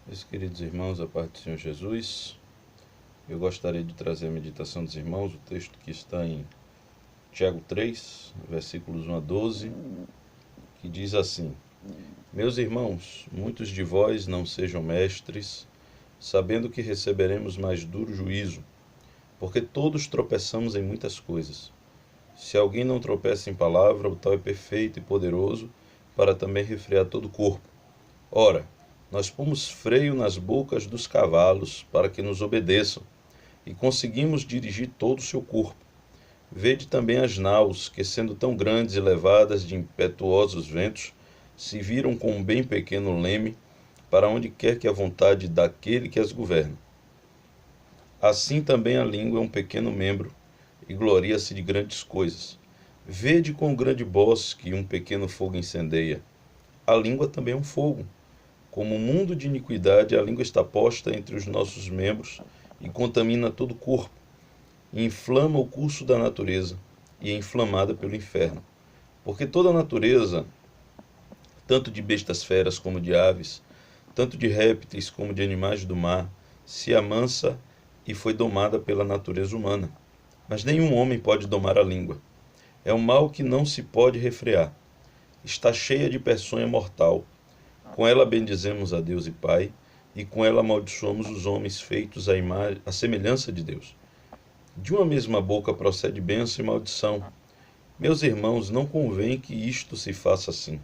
Meus queridos irmãos, a paz do Senhor Jesus, eu gostaria de trazer a meditação dos irmãos, o texto que está em Tiago 3, versículos 1 a 12, que diz assim: Meus irmãos, muitos de vós não sejam mestres, sabendo que receberemos mais duro juízo, porque todos tropeçamos em muitas coisas. Se alguém não tropeça em palavra, o tal é perfeito e poderoso para também refrear todo o corpo. Ora, nós pomos freio nas bocas dos cavalos para que nos obedeçam, e conseguimos dirigir todo o seu corpo. Vede também as naus, que sendo tão grandes e levadas de impetuosos ventos, se viram com um bem pequeno leme, para onde quer que a vontade daquele que as governa. Assim também a língua é um pequeno membro, e gloria-se de grandes coisas. Vede com grande bosque um pequeno fogo incendeia. A língua também é um fogo. Como um mundo de iniquidade, a língua está posta entre os nossos membros e contamina todo o corpo, e inflama o curso da natureza, e é inflamada pelo inferno. Porque toda a natureza, tanto de bestas feras como de aves, tanto de répteis como de animais do mar, se amansa e foi domada pela natureza humana. Mas nenhum homem pode domar a língua. É um mal que não se pode refrear. Está cheia de peçonha mortal. Com ela bendizemos a Deus e Pai, e com ela amaldiçoamos os homens feitos à semelhança de Deus. De uma mesma boca procede bênção e maldição. Meus irmãos, não convém que isto se faça assim.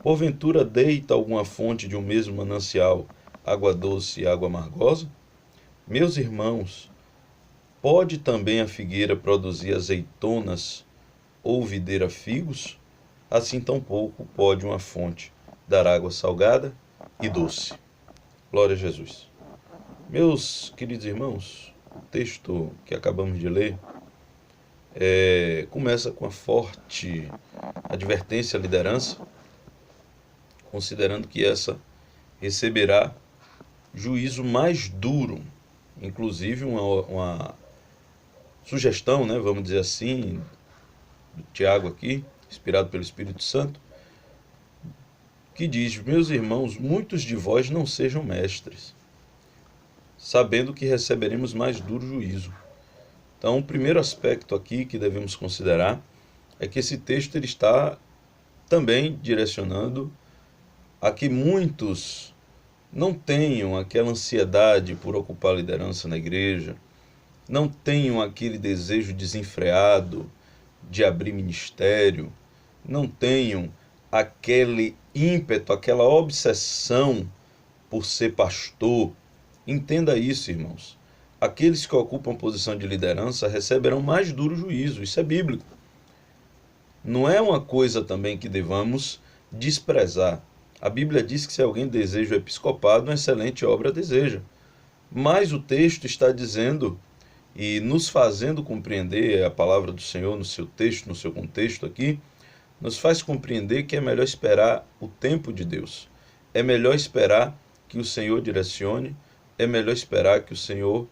Porventura deita alguma fonte de um mesmo manancial água doce e água amargosa? Meus irmãos, pode também a figueira produzir azeitonas ou videira figos? Assim tampouco pode uma fonte dar água salgada e doce. Glória a Jesus. Meus queridos irmãos, o texto que acabamos de ler começa com a forte advertência à liderança, considerando que essa receberá juízo mais duro, inclusive uma sugestão, vamos dizer assim, do Tiago aqui, inspirado pelo Espírito Santo, que diz: Meus irmãos, muitos de vós não sejam mestres, sabendo que receberemos mais duro juízo. Então, o primeiro aspecto aqui que devemos considerar é que esse texto ele está também direcionando a que muitos não tenham aquela ansiedade por ocupar a liderança na igreja, não tenham aquele desejo desenfreado de abrir ministério, não tenham aquele ímpeto, aquela obsessão por ser pastor. Entenda isso, irmãos. Aqueles que ocupam posição de liderança receberão mais duro juízo. Isso é bíblico. Não é uma coisa também que devamos desprezar. A Bíblia diz que se alguém deseja o episcopado, uma excelente obra deseja. Mas o texto está dizendo e nos fazendo compreender a palavra do Senhor no seu texto, no seu contexto aqui, nos faz compreender que é melhor esperar o tempo de Deus. É melhor esperar que o Senhor direcione, é melhor esperar que o Senhor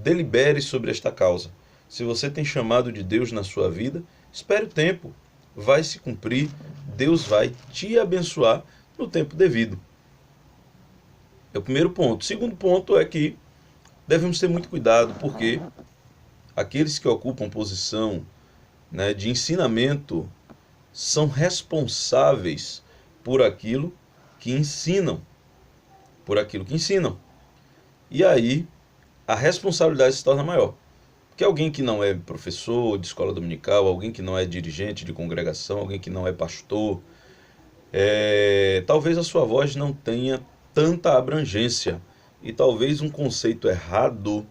delibere sobre esta causa. Se você tem chamado de Deus na sua vida, espere o tempo, vai se cumprir, Deus vai te abençoar no tempo devido. É o primeiro ponto. O segundo ponto é que devemos ter muito cuidado, porque aqueles que ocupam posição de ensinamento são responsáveis por aquilo que ensinam. Por aquilo que ensinam. E aí, a responsabilidade se torna maior. Porque alguém que não é professor de escola dominical, alguém que não é dirigente de congregação, alguém que não é pastor, talvez a sua voz não tenha tanta abrangência. E talvez um conceito errado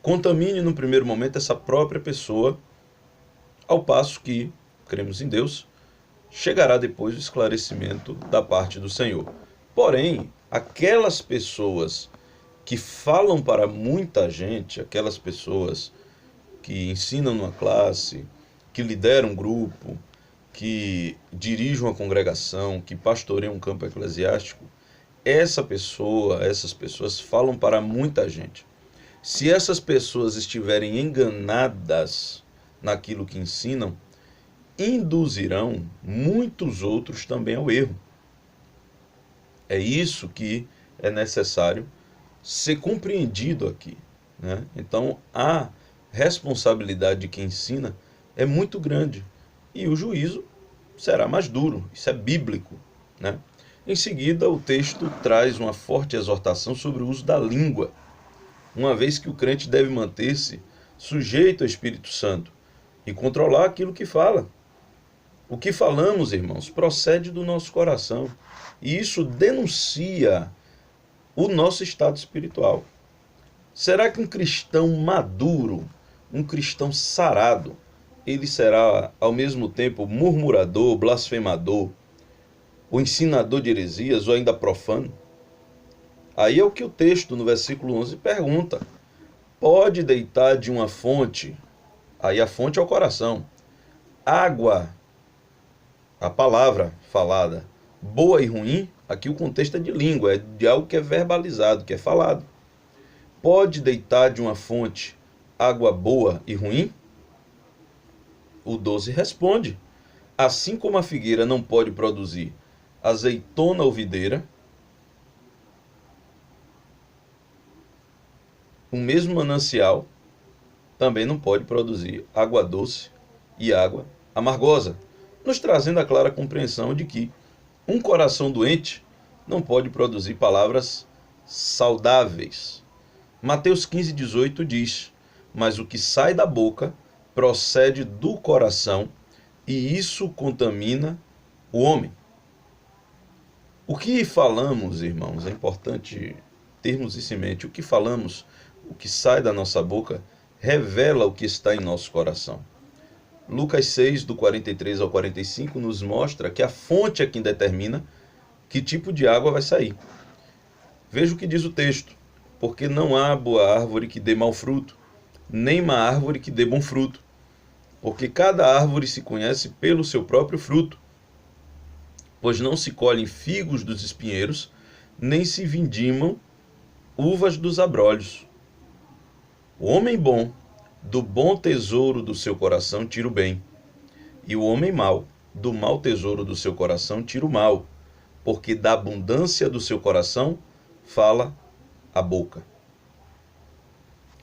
contamine no primeiro momento essa própria pessoa, ao passo que, cremos em Deus, chegará depois o esclarecimento da parte do Senhor. Porém, aquelas pessoas que falam para muita gente, aquelas pessoas que ensinam numa classe, que lideram um grupo, que dirigem uma congregação, que pastoreiam um campo eclesiástico, essas pessoas falam para muita gente. Se essas pessoas estiverem enganadas naquilo que ensinam, induzirão muitos outros também ao erro. É isso que é necessário ser compreendido aqui, né? Então, a responsabilidade de quem ensina é muito grande e o juízo será mais duro. Isso é bíblico, né? Em seguida, o texto traz uma forte exortação sobre o uso da língua, uma vez que o crente deve manter-se sujeito ao Espírito Santo e controlar aquilo que fala. O que falamos, irmãos, procede do nosso coração, e isso denuncia o nosso estado espiritual. Será que um cristão maduro, um cristão sarado, ele será ao mesmo tempo murmurador, blasfemador, o ensinador de heresias ou ainda profano? Aí é o que o texto no versículo 11 pergunta. Pode deitar de uma fonte, aí a fonte é o coração, água, a palavra falada, boa e ruim, aqui o contexto é de língua, é de algo que é verbalizado, que é falado. Pode deitar de uma fonte água boa e ruim? O 12 responde, assim como a figueira não pode produzir azeitona ou videira, o mesmo manancial também não pode produzir água doce e água amargosa, nos trazendo a clara compreensão de que um coração doente não pode produzir palavras saudáveis. Mateus 15,18 diz, mas o que sai da boca procede do coração e isso contamina o homem. O que falamos, irmãos, é importante termos isso em mente. O que falamos, o que sai da nossa boca, revela o que está em nosso coração. Lucas 6, do 43 ao 45, nos mostra que a fonte é quem determina que tipo de água vai sair. Veja o que diz o texto. Porque não há boa árvore que dê mau fruto, nem má árvore que dê bom fruto. Porque cada árvore se conhece pelo seu próprio fruto. Pois não se colhem figos dos espinheiros, nem se vindimam uvas dos abrolhos. O homem bom, do bom tesouro do seu coração tira o bem, e o homem mau, do mau tesouro do seu coração tira o mal, porque da abundância do seu coração fala a boca.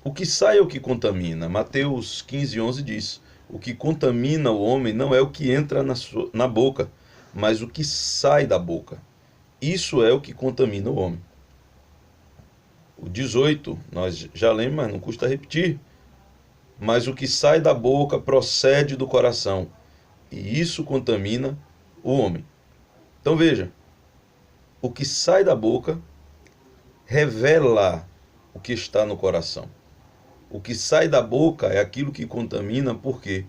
O que sai é o que contamina. Mateus 15:11 diz, o que contamina o homem não é o que entra na boca, mas o que sai da boca. Isso é o que contamina o homem. O 18, nós já lemos, mas não custa repetir. Mas o que sai da boca procede do coração, e isso contamina o homem. Então veja, o que sai da boca revela o que está no coração. O que sai da boca é aquilo que contamina, por quê?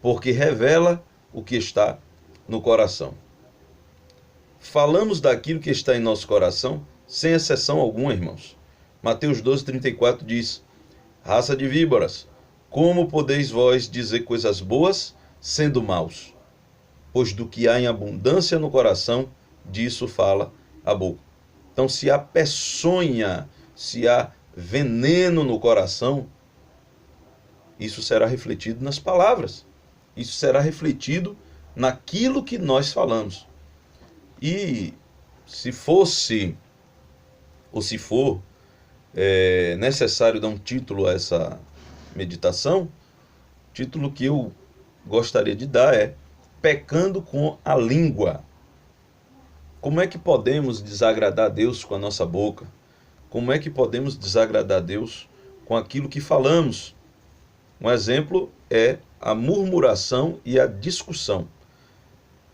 Porque revela o que está no coração. Falamos daquilo que está em nosso coração, sem exceção alguma, irmãos. Mateus 12:34 diz, raça de víboras, como podeis vós dizer coisas boas, sendo maus? Pois do que há em abundância no coração, disso fala a boca. Então, se há peçonha, se há veneno no coração, isso será refletido nas palavras. Isso será refletido naquilo que nós falamos. E se fosse, ou se for necessário dar um título a essa meditação, o título que eu gostaria de dar é Pecando com a Língua. Como é que podemos desagradar a Deus com a nossa boca? Como é que podemos desagradar a Deus com aquilo que falamos? Um exemplo é a murmuração e a discussão.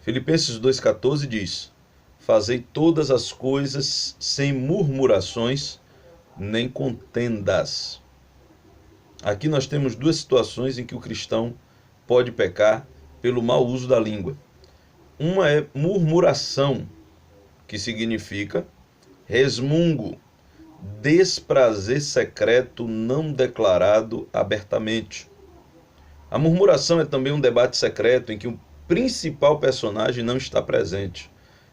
Filipenses 2,14 diz, fazei todas as coisas sem murmurações nem contendas. Aqui nós temos duas situações em que o cristão pode pecar pelo mau uso da língua. Uma é murmuração, que significa resmungo, desprazer secreto não declarado abertamente. A murmuração é também um debate secreto em que o principal personagem não está presente.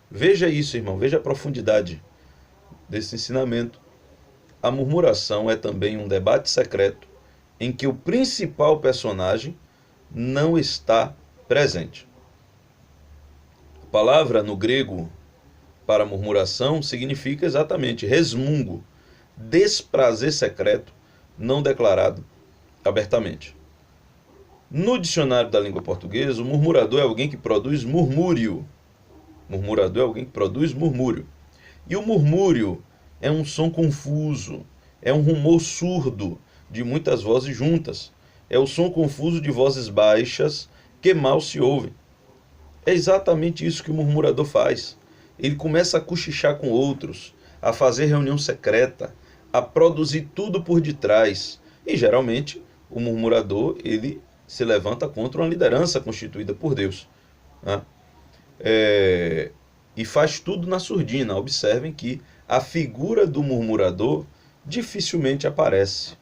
Veja isso, irmão, veja a profundidade desse ensinamento. A murmuração é também um debate secreto em que o principal personagem não está presente. A palavra no grego para murmuração significa exatamente resmungo, desprazer secreto, não declarado abertamente. No dicionário da língua portuguesa, o murmurador é alguém que produz murmúrio. Murmurador é alguém que produz murmúrio. E o murmúrio é um som confuso, é um rumor surdo de muitas vozes juntas. É o som confuso de vozes baixas que mal se ouvem. É exatamente isso que o murmurador faz. Ele começa a cochichar com outros, a fazer reunião secreta, a produzir tudo por detrás. E geralmente o murmurador ele se levanta contra uma liderança constituída por Deus, né? E faz tudo na surdina. Observem que a figura do murmurador dificilmente aparece.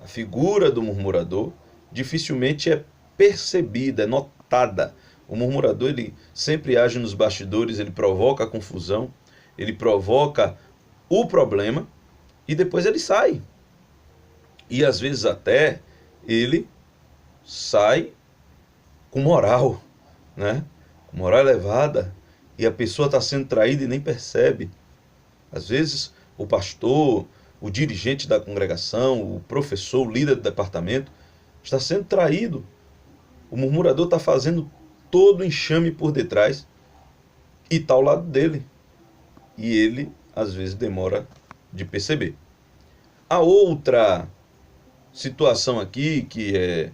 A figura do murmurador dificilmente é percebida, é notada. O murmurador ele sempre age nos bastidores, ele provoca a confusão, ele provoca o problema e depois ele sai. E às vezes até ele sai com moral, né? Com moral elevada, e a pessoa está sendo traída e nem percebe. Às vezes o pastor, o dirigente da congregação, o professor, o líder do departamento está sendo traído. O murmurador está fazendo todo o enxame por detrás e está ao lado dele. E ele, às vezes, demora de perceber. A outra situação aqui, que é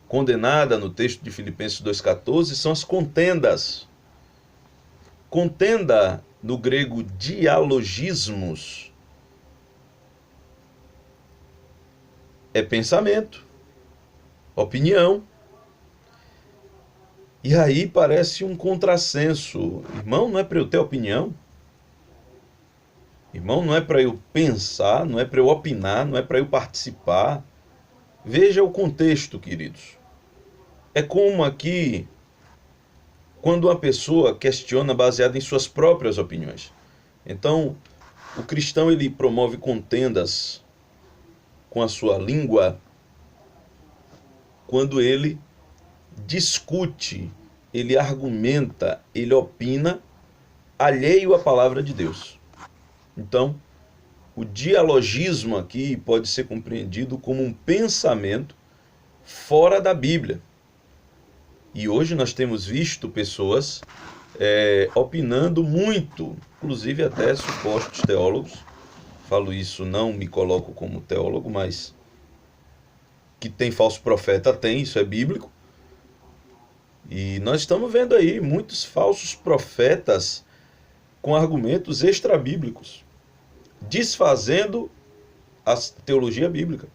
condenada no texto de Filipenses 2,14, são as contendas. Contenda, no grego dialogismos, é pensamento, opinião. E aí parece um contrassenso. Irmão, não é para eu ter opinião? Irmão, não é para eu pensar, não é para eu opinar, não é para eu participar. Veja o contexto, queridos. É como aqui, quando uma pessoa questiona baseada em suas próprias opiniões. Então, o cristão ele promove contendas com a sua língua quando ele discute, ele argumenta, ele opina alheio à palavra de Deus. Então, o dialogismo aqui pode ser compreendido como um pensamento fora da Bíblia. E hoje nós temos visto pessoas opinando muito, inclusive até supostos teólogos. Falo isso, não me coloco como teólogo, mas que tem falso profeta, tem, isso é bíblico. E nós estamos vendo aí muitos falsos profetas com argumentos extrabíblicos, desfazendo a teologia bíblica,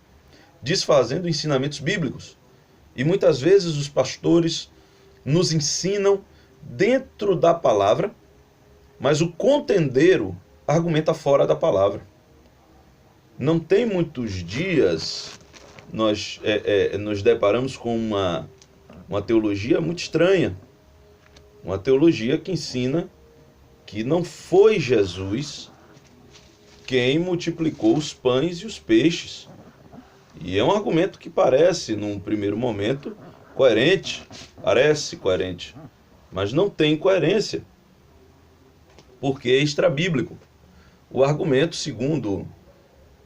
desfazendo ensinamentos bíblicos. E muitas vezes os pastores nos ensinam dentro da palavra, mas o contendeiro argumenta fora da palavra. Não tem muitos dias nós nos deparamos com uma teologia muito estranha, uma teologia que ensina que não foi Jesus quem multiplicou os pães e os peixes. E é um argumento que parece, num primeiro momento, parece coerente, mas não tem coerência, porque é extrabíblico. O argumento, segundo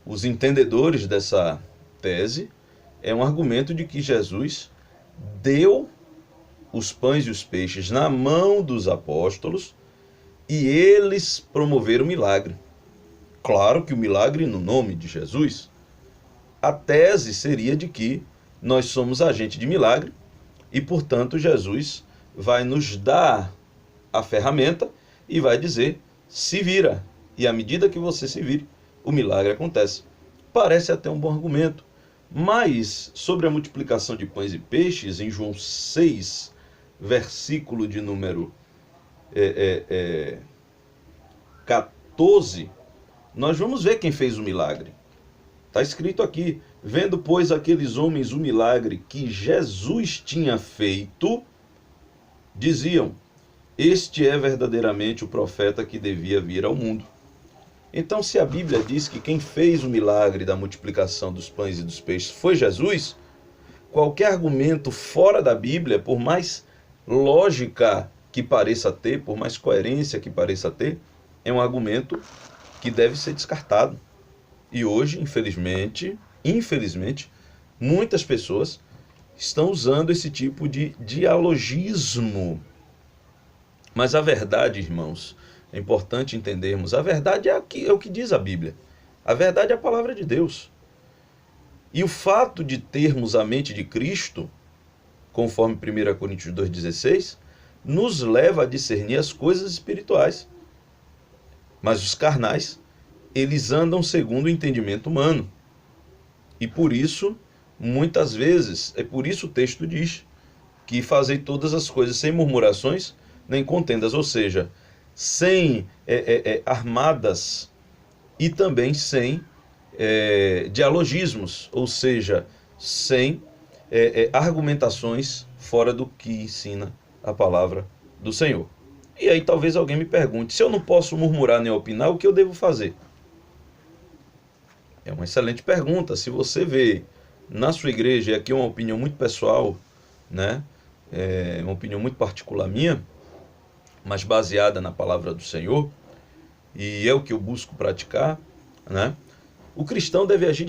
os entendedores dessa tese, é um argumento de que Jesus deu os pães e os peixes na mão dos apóstolos e eles promoveram o milagre. Claro que o milagre no nome de Jesus. A tese seria de que nós somos agente de milagre e, portanto, Jesus vai nos dar a ferramenta e vai dizer, se vira. E à medida que você se vire, o milagre acontece. Parece até um bom argumento. Mas, sobre a multiplicação de pães e peixes, em João 6, versículo de número 14, nós vamos ver quem fez o milagre. Está escrito aqui, vendo, pois, aqueles homens o milagre que Jesus tinha feito, diziam, este é verdadeiramente o profeta que devia vir ao mundo. Então, se a Bíblia diz que quem fez o milagre da multiplicação dos pães e dos peixes foi Jesus, qualquer argumento fora da Bíblia, por mais lógica que pareça ter, por mais coerência que pareça ter, é um argumento que deve ser descartado. E hoje, infelizmente, muitas pessoas estão usando esse tipo de dialogismo. Mas a verdade, irmãos, é importante entendermos, a verdade é o que diz a Bíblia. A verdade é a palavra de Deus. E o fato de termos a mente de Cristo, conforme 1 Coríntios 2,16, nos leva a discernir as coisas espirituais. Mas os carnais, eles andam segundo o entendimento humano. E por isso, muitas vezes, é por isso o texto diz que fazei todas as coisas sem murmurações nem contendas, ou seja, sem armadas e também sem dialogismos, ou seja, sem argumentações fora do que ensina a palavra do Senhor. E aí talvez alguém me pergunte, se eu não posso murmurar nem opinar, o que eu devo fazer? É uma excelente pergunta. Se você vê na sua igreja, e aqui é uma opinião muito pessoal, né? É uma opinião muito particular minha, mas baseada na palavra do Senhor, e é o que eu busco praticar, né? O cristão deve agir